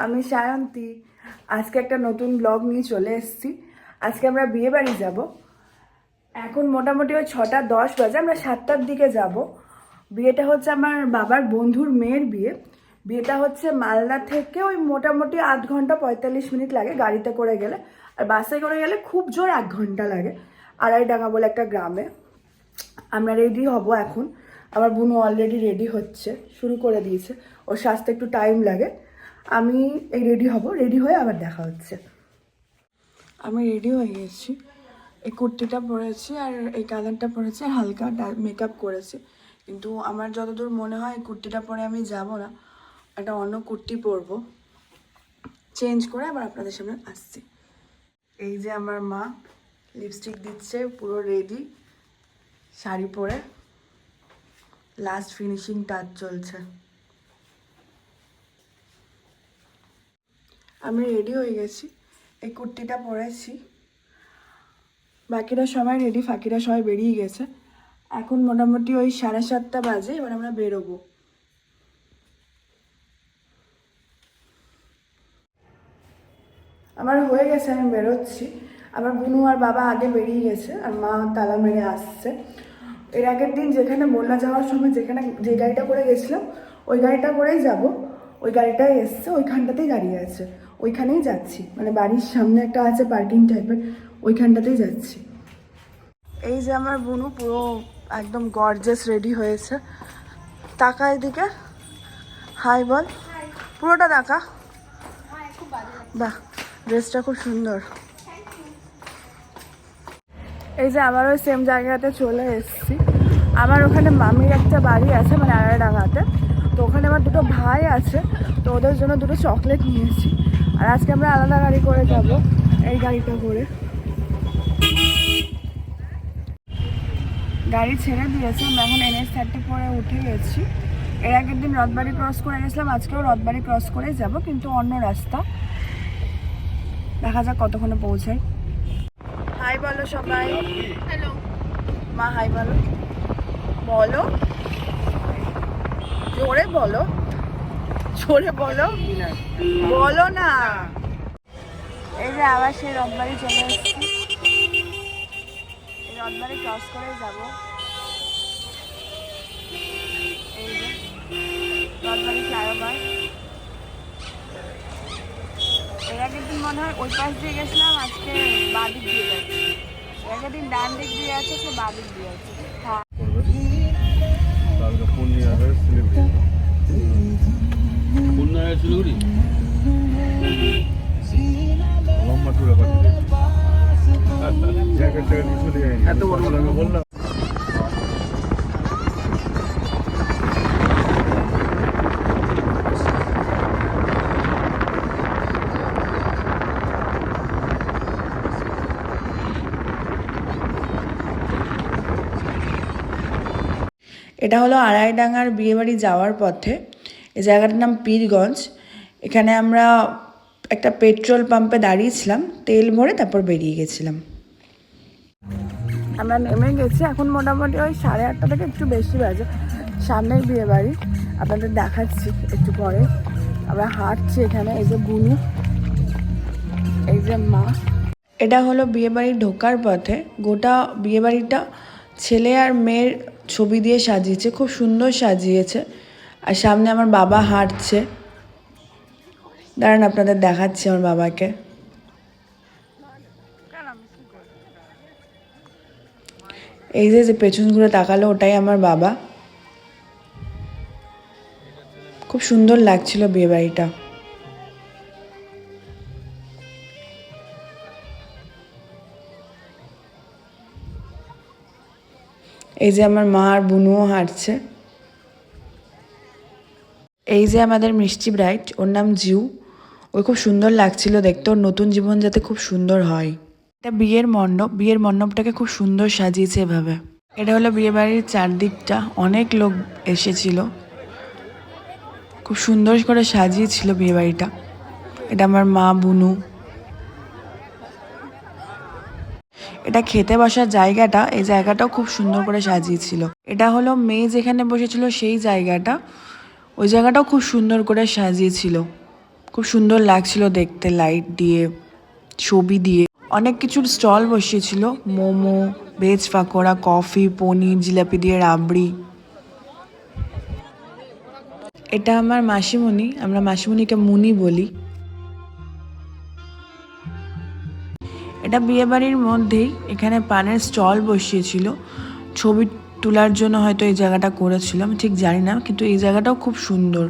আমি সায়ন্তী। আজকে একটা নতুন ব্লগ নিয়ে চলে এসেছি। আজকে আমরা বিয়ে বাড়ি যাব। এখন মোটামুটি ওই 6:10 বাজে, আমরা 7টার দিকে যাব। বিয়েটা হচ্ছে আমার বাবার বন্ধুর মেয়ের বিয়ে। বিয়েটা হচ্ছে মালদা থেকে ওই মোটামুটি 8 ঘন্টা 45 মিনিট লাগে গাড়িতে করে গেলে, আর বাসে করে গেলে খুব জোর 1 ঘন্টা লাগে। আড়াইডাঙ্গা বলে একটা গ্রামে। আমরা রেডি হব এখন। আমার বোনও অলরেডি রেডি হচ্ছে, শুরু করে দিয়েছে। ওর সাজতে একটু টাইম লাগে। আমি এই রেডি হব, রেডি হয়ে আবার দেখা হচ্ছে। আমি রেডি হয়ে গেছি। এই কুর্তিটা পরেছি আর এই কালারটা পরেছি আর হালকা মেকআপ করেছি, কিন্তু আমার যতদূর মনে হয় এই কুর্তিটা পরে আমি যাব না, একটা অন্য কুর্তি পরবো। চেঞ্জ করে আবার আপনাদের সামনে আসছি। এই যে আমার মা লিপস্টিক দিচ্ছে, পুরো রেডি, শাড়ি পরে লাস্ট ফিনিশিং টাচ চলছে। আমি রেডি হয়ে গেছি, এই কুর্তিটা পরেছি। বাকিরা সবাই রেডি, ফাঁকিরা সবাই বেরিয়ে গেছে। এখন মোটামুটি ওই 7:30 বাজে, এবার আমরা বেরোবো। আমার হয়ে গেছে, আমি বেরোচ্ছি। আমার বোনু আর বাবা আগে বেরিয়ে গেছে আর মা তালা মেরে আসছে। এর আগের দিন যেখানে মোল্লা যাওয়ার সময় যে গাড়িটা করে গেছিলাম, ওই গাড়িটা করেই যাব। ওই গাড়িটাই এসছে, ওইখানটাতেই দাঁড়িয়ে আছে, ওইখানেই যাচ্ছি। মানে বাড়ির সামনে একটা আছে পার্কিং টাইপের, ওইখানটাতেই যাচ্ছি। এই যে আমার বোনু পুরো একদম গর্জাস রেডি হয়েছে। তাকা এদিকে, হাই বল, পুরোটা দেখা। বাহ, ড্রেসটা খুব সুন্দর। এই যে আবার ওই সেম জায়গাতে চলে এসেছি। আমার ওখানে মামির একটা বাড়ি আছে, মানে আড়াইডাঙ্গাতে। তো ওখানে আমার দুটো ভাই আছে, তো ওদের জন্য দুটো চকলেট নিয়েছি। আর আজকে আমরা আলাদা গাড়ি করে যাব, এই গাড়িটা করে। গাড়ি ছেড়ে দিয়েছে, আমরা এখন NH-34 উঠে গেছি। এর আগের দিন রথবাড়ি ক্রস করে গেছিলাম, আজকেও রথবাড়ি ক্রস করেই যাব, কিন্তু অন্য রাস্তা। দেখা যাক কতক্ষণে পৌঁছাই। হাই বলো সবাই। হ্যালো মা, হাই বলো। বলো, জোরে বলো, জোরে বলো, বলো না। এই যে আবার সেই রথবাড়ি চলে এসেছি, এই রথবাড়ি ক্রস করে যাবো। এই যে রথবাড়ি ফ্লাইওভার। এর আগের দিন মনে হয় ওই পাশ দিয়ে গেছিলাম, আজকে বাঁ দিক দিয়ে যাচ্ছি। এর আগের দিন ডান দিক দিয়ে আছে, সে বাঁ দিক দিয়ে আছে। হ্যাঁ, এত বড় বললাম। এটা হলো আড়াইডাঙ্গার বিয়েবাড়ি যাওয়ার পথে। এই জায়গাটার নাম পীরগঞ্জ। এখানে আমরা একটা পেট্রোল পাম্পে দাঁড়িয়েছিলাম, তেল ভরে তারপর বেরিয়ে গেছিলাম। আমরা নেমে গেছি, এখন মোটামুটি ওই 8:30 থেকে একটু বেশি বাজে। সামনেই বিয়েবাড়ি, আপনাদের দেখাচ্ছি একটু পরে। আমরা হাঁটছি এখানে। এই যে বুনু, এই যে মা। এটা হলো বিয়েবাড়ি ঢোকার পথে। গোটা বিয়েবাড়িটা ছেলে আর মেয়ের ছবি দিয়ে সাজিয়েছে, খুব সুন্দর সাজিয়েছে। আর সামনে আমার বাবা হাঁটছে, দাঁড়ান আপনাদের দেখাচ্ছি আমার বাবাকে। এই যে পেছন ঘুরে তাকালো, ওটাই আমার বাবা। খুব সুন্দর লাগছিল বিয়েবাড়িটা। এই যে আমার মা আর বুনুও হাঁটছে। এই যে আমাদের মিষ্টি ব্রাইড, ওর নাম জিউ। ওই খুব সুন্দর লাগছিল দেখতে, ওর নতুন জীবন যাতে খুব সুন্দর হয়। এটা বিয়ের মণ্ডপ, বিয়ের মণ্ডপটাকে খুব সুন্দর সাজিয়েছে এভাবে। এটা হলো বিয়েবাড়ির চারদিকটা, অনেক লোক এসেছিল, খুব সুন্দর করে সাজিয়েছিল বিয়েবাড়িটা। এটা আমার মা, বুনু। এটা খেতে বসার জায়গাটা, এই জায়গাটাও খুব সুন্দর করে সাজিয়েছিল। এটা হলো মেয়ে যেখানে বসেছিল সেই জায়গাটা, ওই জায়গাটাও খুব সুন্দর করে সাজিয়েছিল, খুব সুন্দর লাগছিল দেখতে, লাইট দিয়ে, ছবি দিয়ে। অনেক কিছুর স্টল বসিয়েছিল, মোমো, ভেজ পাকোড়া, কফি, পনির, জিলাপি দিয়ে রাবড়ি। এটা আমার মাসিমণি, আমরা মাসিমণিকে মুনি বলি। এটা বিয়েবাড়ির মধ্যেই, এখানে পানের স্টল বসিয়েছিল, ছবি তোলার জন্য হয়তো এই জায়গাটা করেছিল, আমি ঠিক জানি না, কিন্তু এই জায়গাটাও খুব সুন্দর,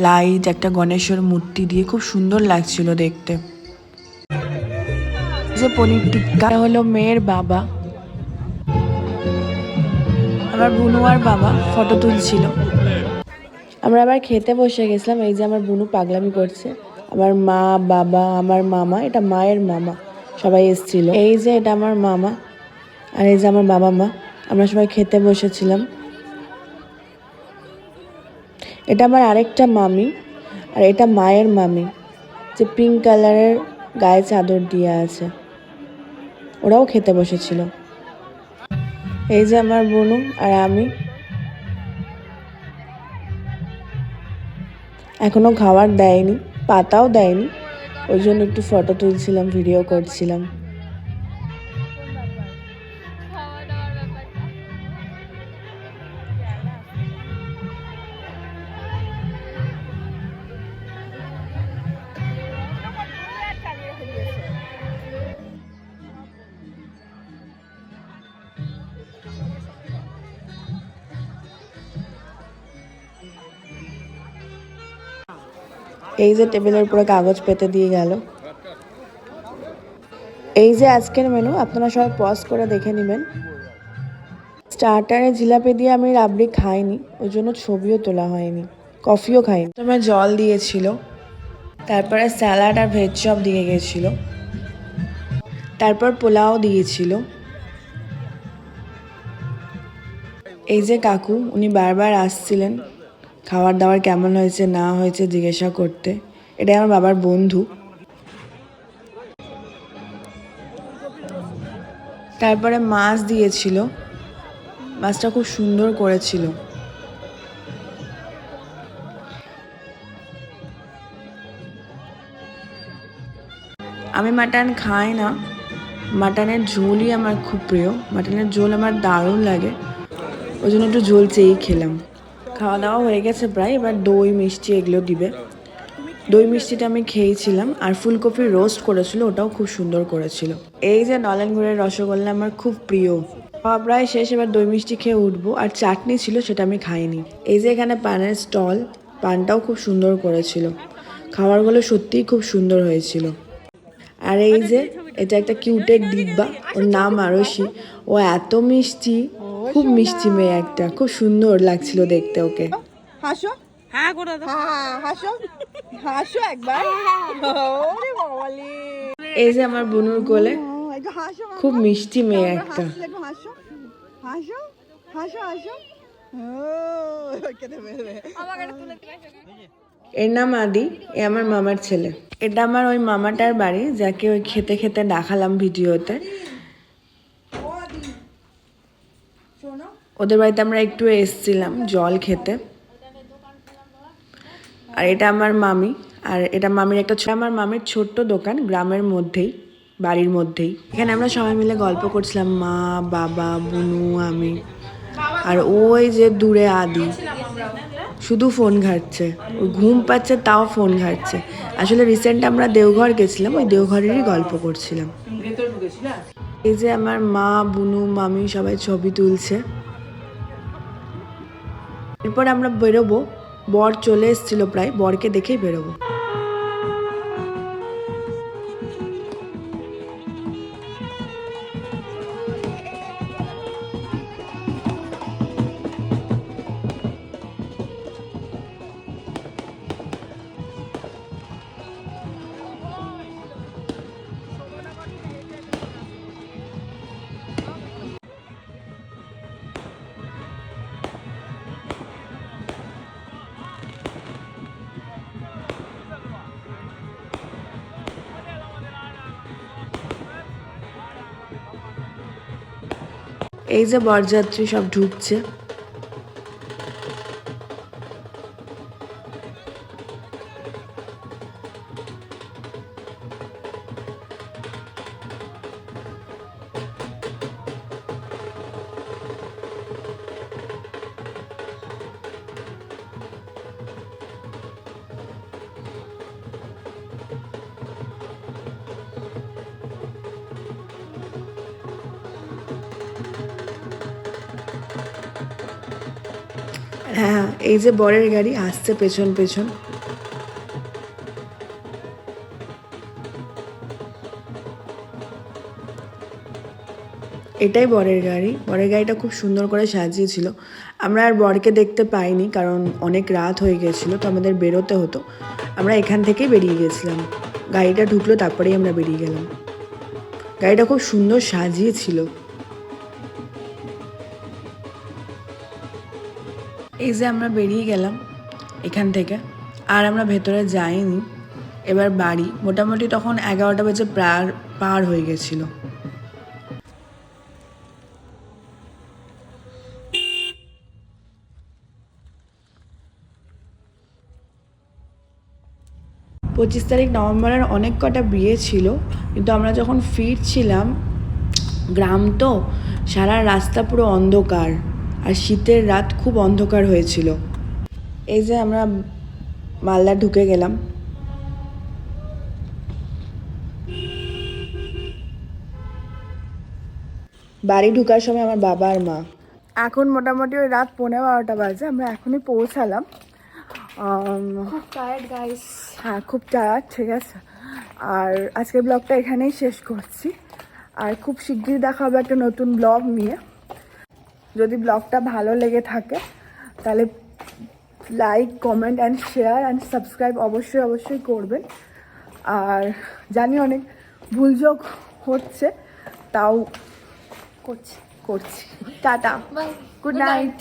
লাইট, একটা গণেশের মূর্তি দিয়ে খুব সুন্দর লাগছিল দেখতে। যে পনির টিক্কা হলো মেয়ের বাবা, আমার বুনু আর বাবা ফটো তুলছিল। আমরা আবার খেতে বসে গেছিলাম। এই যে আমার বুনু পাগলামি করছে, আমার মা, বাবা, আমার মামা, এটা মায়ের মামা, সবাই এসেছিল। এই যে এটা আমার মামা, আর এই যে আমার বাবা মা, আমরা সবাই খেতে বসেছিলাম। এটা আমার আরেকটা মামি, আর এটা মায়ের মামি, যে পিঙ্ক কালারের গায়ে চাদর দিয়ে আছে, ওরাও খেতে বসেছিল। এই যে আমার বোনু আর আমি। এখনো খাবার দেয়নি, পাতাও দেয়নি, ওই জন্য একটু ফটো তুলছিলাম, ভিডিও করছিলাম। এই যে টেবিলের উপরে কাগজ পেতে দিয়ে গেল। এই যে আজকের মেনু, আপনারা সবাই পজ করে দেখে নেবেন। স্টার্টারে জিলাপি দিয়ে আমি রাবড়ি খাইনি, ওই জন্য ছবিও তোলা হয়নি, কফিও খাইনি। প্রথমে জল দিয়েছিল, তারপরে স্যালাড আর ভেজ চপ দিয়ে গেছিল, তারপর পোলাও দিয়েছিল। এই যে কাকু, উনি বারবার আসছিলেন খাবার দাবার কেমন হয়েছে না হয়েছে জিজ্ঞাসা করতে। এটাই আমার বাবার বন্ধু। তারপরে মাছ দিয়েছিল, মাছটা খুব সুন্দর করেছিল। আমি মাটন খাই না, মাটনের ঝোলই আমার খুব প্রিয়, মাটনের ঝোল আমার দারুণ লাগে, ওই জন্য একটু ঝোল চেয়েই খেলাম। খাওয়া দাওয়া হয়ে গেছে প্রায়, এবার দই মিষ্টি এগুলো দিবে। দই মিষ্টিটা আমি খেয়েছিলাম, আর ফুলকপির রোস্ট করেছিল, ওটাও খুব সুন্দর করেছিল। এই যে নলেন গুড়ের রসগোল্লা আমার খুব প্রিয়। খাওয়া প্রায় শেষ, এবার দই মিষ্টি খেয়ে উঠবো। আর চাটনি ছিল, সেটা আমি খাইনি। এই যে এখানে পানের স্টল, পানটাও খুব সুন্দর করেছিল, খাবারগুলো সত্যিই খুব সুন্দর হয়েছিল। আর এই যে এটা একটা কিউটের ডিব্বা, ওর নাম আরশি, ও এত মিষ্টি, খুব মিষ্টি মেয়ে একটা, খুব সুন্দর লাগছিল দেখতে ওকে। হাসো, হ্যাঁ করে দাও, হ্যাঁ হাসো, হাসো একবার, ওরে বাবালে। এই যে আমার বুনুর কোলে, একটু হাসো, খুব মিষ্টি মেয়ে একটা। একটু হাসো, হাসো, হাসো, হাসো, ও কেটে ফেলবে। এর নাম আদি, এ আমার মামার ছেলে। এটা আমার ওই মামাটার বাড়ি, যাকে ওই খেতে খেতে দেখালাম ভিডিওতে। ওদের বাড়িতে আমরা একটু এসছিলাম জল খেতে। আর এটা আমার মামি, আর এটা মামির একটা আমার মামির ছোট্ট দোকান, গ্রামের মধ্যেই, বাড়ির মধ্যেই। এখানে আমরা সবাই মিলে গল্প করছিলাম, মা, বাবা, বুনু, আমি। আর ওই যে দূরে আদি শুধু ফোন ঘাটছে, ও ঘুম পাচ্ছে তাও ফোন ঘাটছে। আসলে রিসেন্ট আমরা দেওঘর গেছিলাম, ওই দেওঘরেরই গল্প করছিলাম। এই যে আমার মা, বুনু, মামি সবাই ছবি তুলছে। এরপর আমরা বেরোবো, বর চলে এসেছিল প্রায়, বরকে দেখেই বেরোবো। এই যে বরযাত্রী সব ঢুকছে। হ্যাঁ, এই যে বরের গাড়ি আসছে পেছন পেছন। এটাই বরের গাড়ি। বরের গাড়িটা খুব সুন্দর করে সাজিয়েছিল। আমরা আর বরকে দেখতে পাইনি, কারণ অনেক রাত হয়ে গেছিলো, তো আমাদের বেরোতে হতো। আমরা এখান থেকেই বেরিয়ে গেছিলাম। গাড়িটা ঢুকলো, তারপরেই আমরা বেরিয়ে গেলাম। গাড়িটা খুব সুন্দর সাজিয়েছিল। এই যে আমরা বেরিয়ে গেলাম এখান থেকে, আর আমরা ভেতরে যাইনি। এবার বাড়ি মোটামুটি তখন 11টা বেজে পার হয়ে গেছিলো। পঁচিশ তারিখ নভেম্বরের অনেক কটা বিয়ে ছিল, কিন্তু আমরা যখন ফিরছিলাম, গ্রাম তো, সারা রাস্তা পুরো অন্ধকার, আর শীতের রাত খুব অন্ধকার হয়েছিল। এই যে আমরা মালদা ঢুকে গেলাম। বাড়ি ঢুকার সময় আমার বাবা আর মা। এখন মোটামুটি ওই রাত 11:30 বাজে, আমরা এখনই পৌঁছালাম। খুব টায়ার্ড গাইস। হ্যাঁ, খুব টায়ার্ড, ঠিক আছে। আর আজকের ব্লগটা এখানেই শেষ করছি। আর খুব শিগগিরই দেখা হবে একটা নতুন ব্লগ নিয়ে। যদি ব্লগটা ভালো লেগে থাকে তাহলে like, comment and share and subscribe অবশ্যই করবেন। আর জানি অনেক ভুলযোগ হচ্ছে, তাও করছি। টাটা, বাই, গুড নাইট।